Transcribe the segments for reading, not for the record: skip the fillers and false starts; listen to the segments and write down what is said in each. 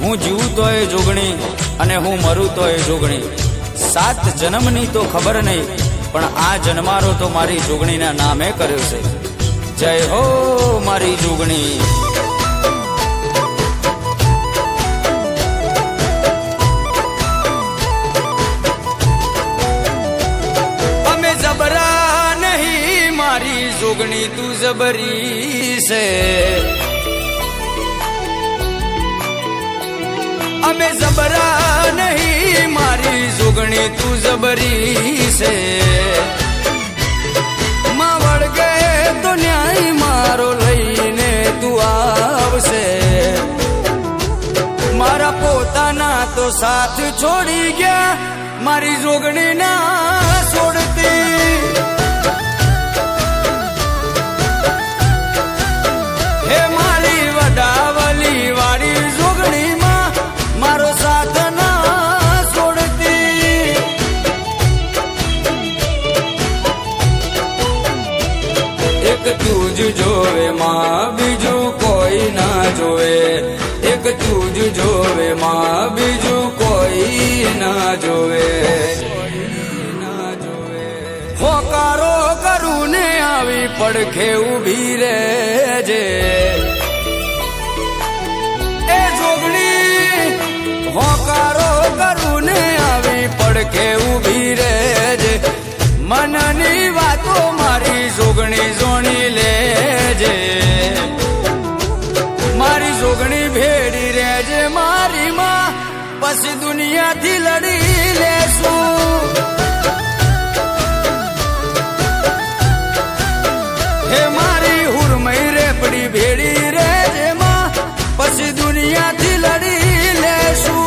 હું જીવું તોય જોગણી અને હું મરું તોય જોગણી। 7 જન્મની તો ખબર નહીં, પણ આ જન્મારો તો મારી જોગણીના નામે કર્યો છે। જય હો મારી જોગણી। અમે જબરા નહીં મારી જોગણી, તું જબરી છે। અમે જબરા નહીં મારી જોગણી, તું જબરી છે। માં વળગે તો ન્યાય મારો લઈને તું આવશે। મારા પોતાના તો સાથ છોડી ગયા, મારી જોગણી ના છોડતી। હે મારી વડાવલી વાળી જોગણીમાં મારો સાથ ના છોડતી। એક તું જ જોવે માં, બીજું કોઈ ના જોવે। એક તું જ જોવે માં, બીજું કોઈ ના જોવે। હોકારો કરું ને આવી પડખે ઊભી રહેજે। એ જોગણી હોકારો કરું ને આવી પડખે ઊભી રહેજે। મનની વાતો મારી જોગણી જોણી લેજે। મારી જોગણી ભેડી રહેજે મારી માં, પછી દુનિયાથી લડી લેશું। હે મારી હુરમઈ રેપડી ભેડી રહેજે માં, પછી દુનિયાથી લડી લેશું।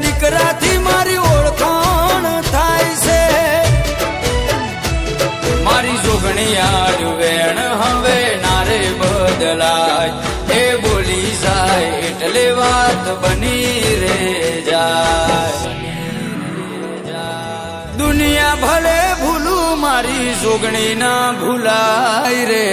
દીકરાથી મારી ઓળખાણ થાય છે। મારી જોગણી યાર વેણ હવે નારે બદલાય। એ બોલી જાય એટલે વાત બની રે જાય। દુનિયા ભલે ભૂલું મારી જોગણી ના ભૂલાય રે।